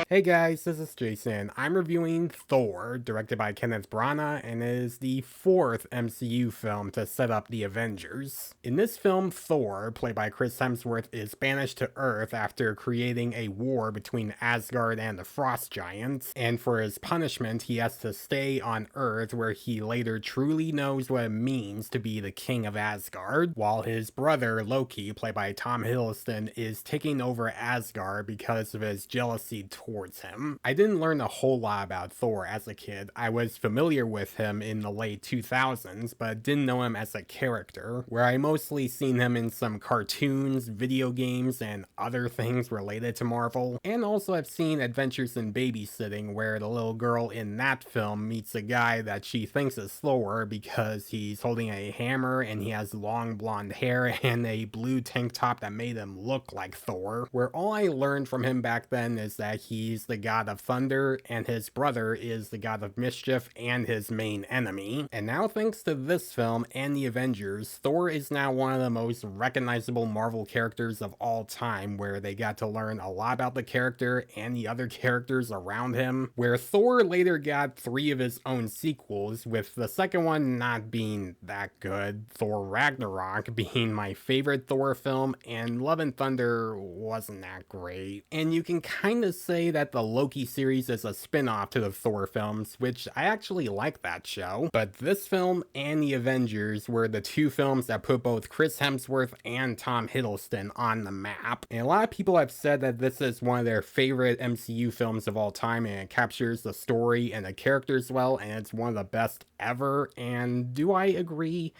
Hey guys, this is Jason. I'm reviewing Thor, directed by Kenneth Branaugh, and it is the fourth MCU film to set up the Avengers. In this film, Thor, played by Chris Hemsworth, is banished to Earth after creating a war between Asgard and the Frost Giants, and for his punishment, he has to stay on Earth where he later truly knows what it means to be the king of Asgard, while his brother, Loki, played by Tom Hiddleston, is taking over Asgard because of his jealousy towards him. I didn't learn a whole lot about Thor as a kid. I was familiar with him in the late 2000s, but didn't know him as a character, where I mostly seen him in some cartoons, video games, and other things related to Marvel. And also I've seen Adventures in Babysitting, where the little girl in that film meets a guy that she thinks is Thor because he's holding a hammer and he has long blonde hair and a blue tank top that made him look like Thor, where all I learned from him back then is that he's the god of thunder and his brother is the god of mischief and his main enemy. And now thanks to this film and the Avengers, Thor is now one of the most recognizable Marvel characters of all time, where they got to learn a lot about the character and the other characters around him, where Thor later got 3 of his own sequels, with the second one not being that good, Thor Ragnarok being my favorite Thor film, and Love and Thunder wasn't that great. And you can kind of say that the Loki series is a spin-off to the Thor films, which I actually like that show. But this film and the Avengers were the 2 films that put both Chris Hemsworth and Tom Hiddleston on the map. And a lot of people have said that this is one of their favorite MCU films of all time, and it captures the story and the characters well, and it's one of the best ever. And do I agree?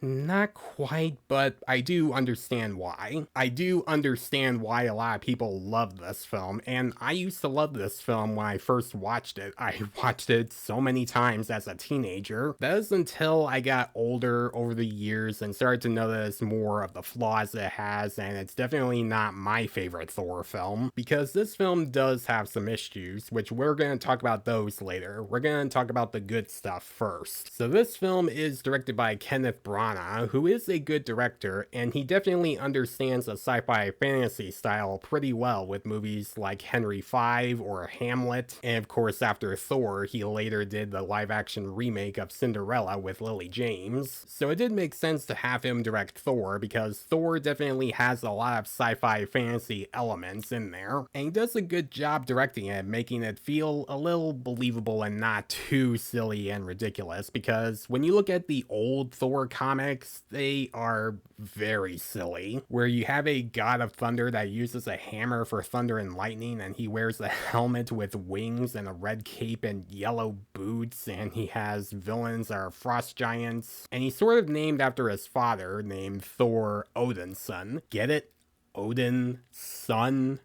Not quite, but I do understand why. I do understand why a lot of people love this film, and I used to love this film when I first watched it. I watched it so many times as a teenager. That was until I got older over the years and started to notice more of the flaws it has, and it's definitely not my favorite Thor film, because this film does have some issues, which we're going to talk about those later. We're going to talk about the good stuff first. So this film is directed by Kenneth Branaugh, who is a good director, and he definitely understands the sci-fi fantasy style pretty well with movies like Henry V or Hamlet, and of course after Thor, he later did the live-action remake of Cinderella with Lily James. So it did make sense to have him direct Thor, because Thor definitely has a lot of sci-fi fantasy elements in there, and he does a good job directing it, making it feel a little believable and not too silly and ridiculous, because when you look at the old Thor comics, they are very silly, where you have a god of thunder that uses a hammer for thunder and lightning, and he wears a helmet with wings and a red cape and yellow boots, and he has villains that are frost giants, and he's sort of named after his father, named Thor Odin's son. Get it? Odin son?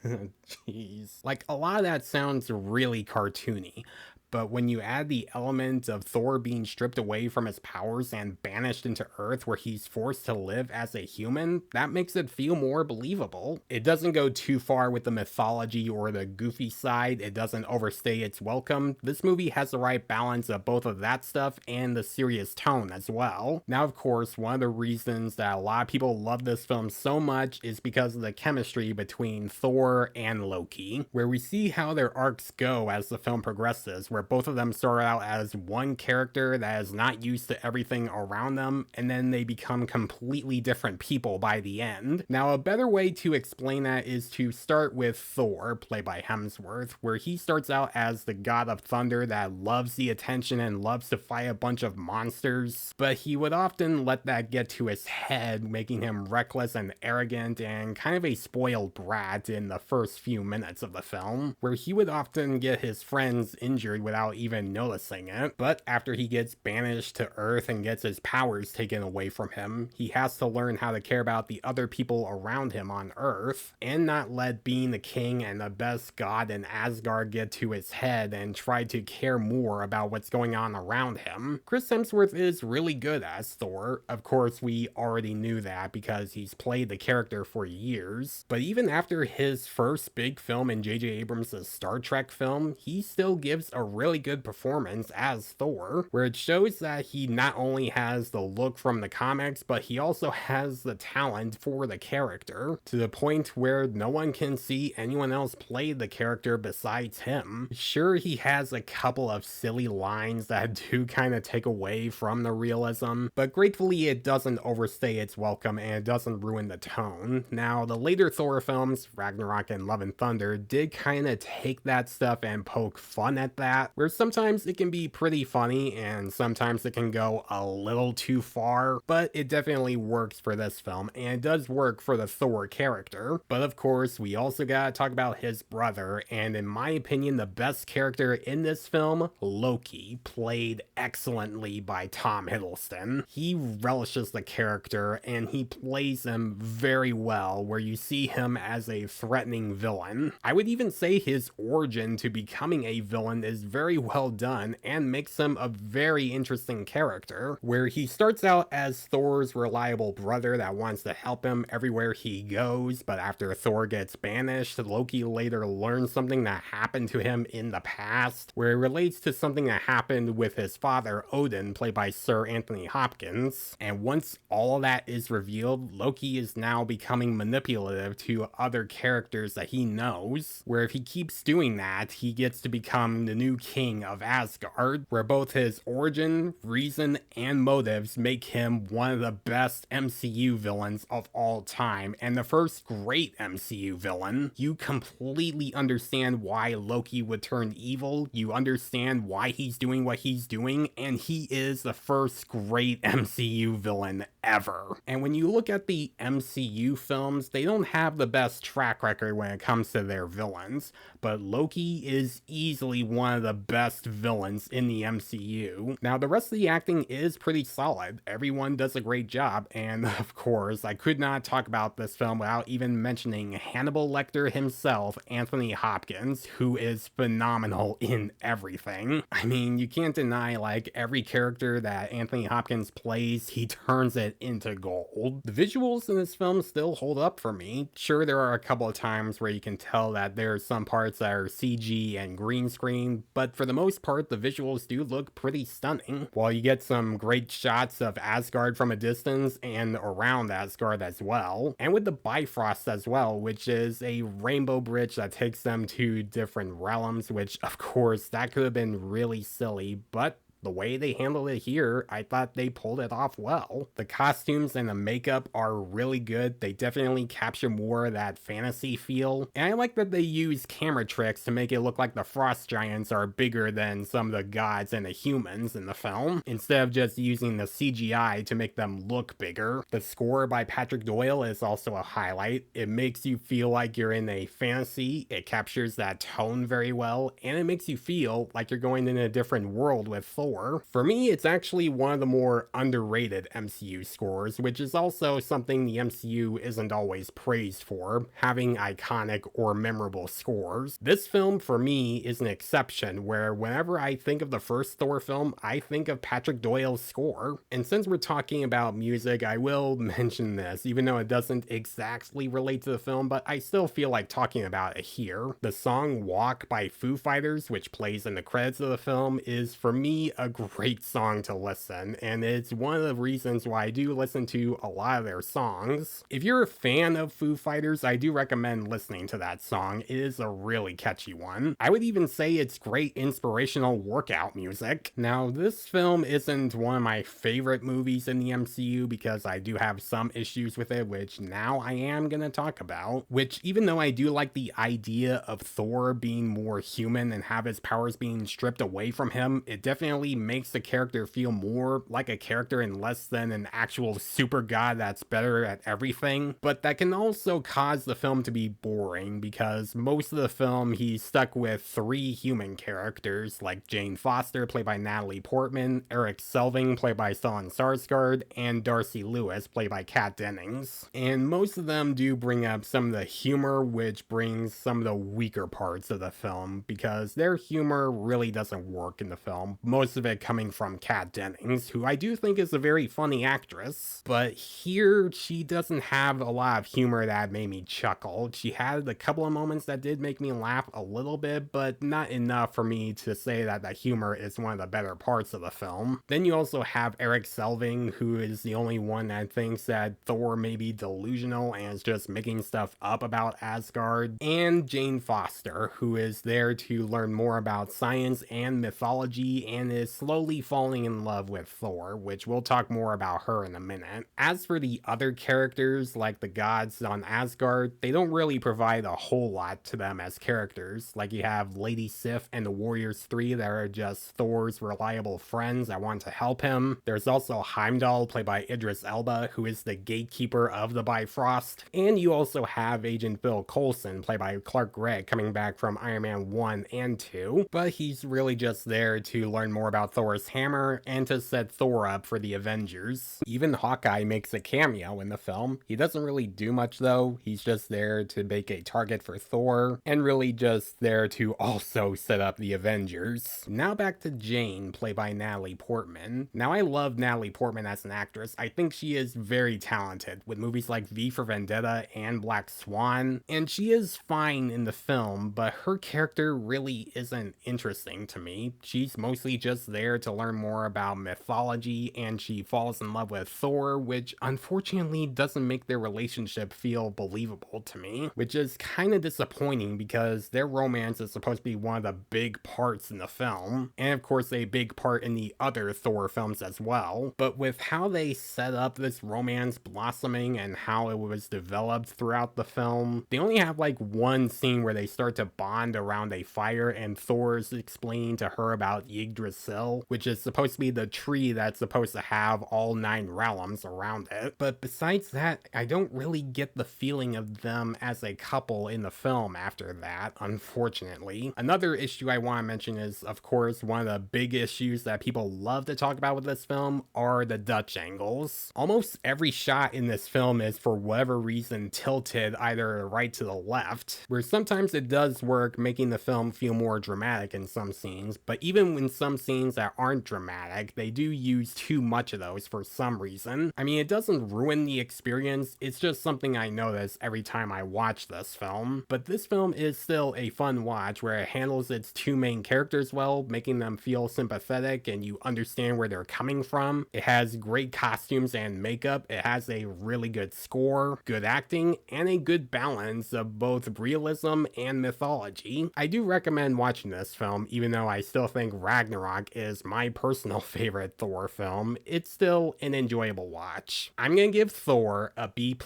Jeez. Like, a lot of that sounds really cartoony, but when you add the element of Thor being stripped away from his powers and banished into Earth where he's forced to live as a human, that makes it feel more believable. It doesn't go too far with the mythology or the goofy side, it doesn't overstay its welcome. This movie has the right balance of both of that stuff and the serious tone as well. Now, of course, one of the reasons that a lot of people love this film so much is because of the chemistry between Thor and Loki, where we see how their arcs go as the film progresses, where both of them start out as one character that is not used to everything around them, and then they become completely different people by the end. Now, a better way to explain that is to start with Thor, played by Hemsworth, where he starts out as the god of thunder that loves the attention and loves to fight a bunch of monsters, but he would often let that get to his head, making him reckless and arrogant and kind of a spoiled brat in the first few minutes of the film, where he would often get his friends injured without even noticing it. But after he gets banished to Earth and gets his powers taken away from him, he has to learn how to care about the other people around him on Earth, and not let being the king and the best god in Asgard get to his head and try to care more about what's going on around him. Chris Hemsworth is really good as Thor. Of course, we already knew that because he's played the character for years, but even after his first big film in J.J. Abrams' Star Trek film, he still gives a really good performance as Thor, where it shows that he not only has the look from the comics, but he also has the talent for the character, to the point where no one can see anyone else play the character besides him. Sure, he has a couple of silly lines that do kind of take away from the realism, but gratefully it doesn't overstay its welcome and it doesn't ruin the tone. Now, the later Thor films, Ragnarok and Love and Thunder, did kind of take that stuff and poke fun at that, where sometimes it can be pretty funny and sometimes it can go a little too far, but it definitely works for this film and it does work for the Thor character. But of course, we also gotta talk about his brother, and in my opinion, the best character in this film, Loki, played excellently by Tom Hiddleston. He relishes the character and he plays him very well, where you see him as a threatening villain. I would even say his origin to becoming a villain is very well done and makes him a very interesting character, where he starts out as Thor's reliable brother that wants to help him everywhere he goes, but after Thor gets banished, Loki later learns something that happened to him in the past, where it relates to something that happened with his father, Odin, played by Sir Anthony Hopkins. And once all of that is revealed, Loki is now becoming manipulative to other characters that he knows, where if he keeps doing that, he gets to become the new king of Asgard, where both his origin, reason, and motives make him one of the best MCU villains of all time, and the first great MCU villain. You completely understand why Loki would turn evil, you understand why he's doing what he's doing, and he is the first great MCU villain ever. And when you look at the MCU films, they don't have the best track record when it comes to their villains, but Loki is easily one of the best villains in the MCU. Now, the rest of the acting is pretty solid. Everyone does a great job, and of course, I could not talk about this film without even mentioning Hannibal Lecter himself, Anthony Hopkins, who is phenomenal in everything. I mean, you can't deny, like, every character that Anthony Hopkins plays, he turns it into gold. The visuals in this film still hold up for me. Sure, there are a couple of times where you can tell that there are some parts that are CG and green screen, but for the most part, the visuals do look pretty stunning. While you get some great shots of Asgard from a distance and around Asgard as well, and with the Bifrost as well, which is a rainbow bridge that takes them to different realms, which of course that could have been really silly, but the way they handled it here, I thought they pulled it off well. The costumes and the makeup are really good. They definitely capture more of that fantasy feel. And I like that they use camera tricks to make it look like the frost giants are bigger than some of the gods and the humans in the film, instead of just using the CGI to make them look bigger. The score by Patrick Doyle is also a highlight. It makes you feel like you're in a fantasy. It captures that tone very well, and it makes you feel like you're going in a different world with Thor. For me, it's actually one of the more underrated MCU scores, which is also something the MCU isn't always praised for, having iconic or memorable scores. This film, for me, is an exception, where whenever I think of the first Thor film, I think of Patrick Doyle's score. And since we're talking about music, I will mention this, even though it doesn't exactly relate to the film, but I still feel like talking about it here. The song Walk by Foo Fighters, which plays in the credits of the film, is for me a great song to listen, and it's one of the reasons why I do listen to a lot of their songs. If you're a fan of Foo Fighters, I do recommend listening to that song. It is a really catchy one. I would even say it's great inspirational workout music. Now, this film isn't one of my favorite movies in the MCU because I do have some issues with it, which now I am gonna talk about, which even though I do like the idea of Thor being more human and have his powers being stripped away from him, it definitely makes the character feel more like a character and less than an actual super god that's better at everything. But that can also cause the film to be boring, because most of the film he's stuck with 3 human characters, like Jane Foster, played by Natalie Portman, Eric Selving, played by Stellan Skarsgard, and Darcy Lewis, played by Kat Dennings. And most of them do bring up some of the humor, which brings some of the weaker parts of the film, because their humor really doesn't work in the film. Most of it coming from Kat Dennings, who I do think is a very funny actress, but here she doesn't have a lot of humor that made me chuckle. She had a couple of moments that did make me laugh a little bit, but not enough for me to say that the humor is one of the better parts of the film. Then you also have Eric Selving, who is the only one that thinks that Thor may be delusional and is just making stuff up about Asgard, and Jane Foster, who is there to learn more about science and mythology and is slowly falling in love with Thor, which we'll talk more about her in a minute. As for the other characters, like the gods on Asgard, they don't really provide a whole lot to them as characters. Like you have Lady Sif and the Warriors 3 that are just Thor's reliable friends that want to help him. There's also Heimdall, played by Idris Elba, who is the gatekeeper of the Bifrost. And you also have Agent Bill Coulson, played by Clark Gregg, coming back from Iron Man 1 and 2, but he's really just there to learn more about Thor's hammer and to set Thor up for the Avengers. Even Hawkeye makes a cameo in the film. He doesn't really do much though, he's just there to make a target for Thor, and really just there to also set up the Avengers. Now back to Jane, played by Natalie Portman. Now I love Natalie Portman as an actress. I think she is very talented, with movies like V for Vendetta and Black Swan, and she is fine in the film, but her character really isn't interesting to me. She's mostly just there to learn more about mythology, and she falls in love with Thor, which unfortunately doesn't make their relationship feel believable to me, which is kind of disappointing because their romance is supposed to be one of the big parts in the film, and of course a big part in the other Thor films as well. But with how they set up this romance blossoming and how it was developed throughout the film, they only have like one scene where they start to bond around a fire and Thor's explaining to her about Yggdrasil, which is supposed to be the tree that's supposed to have all 9 realms around it. But besides that, I don't really get the feeling of them as a couple in the film after that, unfortunately. Another issue I want to mention is, of course, one of the big issues that people love to talk about with this film are the Dutch angles. Almost every shot in this film is, for whatever reason, tilted either right to the left, where sometimes it does work, making the film feel more dramatic in some scenes, but even in some scenes that aren't dramatic, they do use too much of those for some reason. I mean, it doesn't ruin the experience, it's just something I notice every time I watch this film. But this film is still a fun watch where it handles its 2 main characters well, making them feel sympathetic and you understand where they're coming from. It has great costumes and makeup, it has a really good score, good acting, and a good balance of both realism and mythology. I do recommend watching this film, even though I still think Ragnarok is my personal favorite Thor film. It's still an enjoyable watch. I'm gonna give Thor a B+.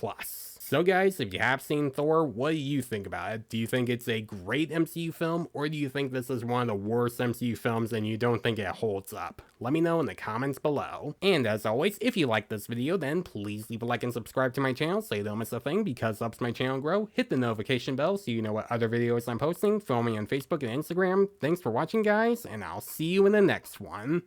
So guys, if you have seen Thor, what do you think about it? Do you think it's a great MCU film, or do you think this is one of the worst MCU films and you don't think it holds up? Let me know in the comments below. And as always, if you like this video, then please leave a like and subscribe to my channel so you don't miss a thing, because it helps my channel grow. Hit the notification bell so you know what other videos I'm posting. Follow me on Facebook and Instagram. Thanks for watching guys, and I'll see you in the next one.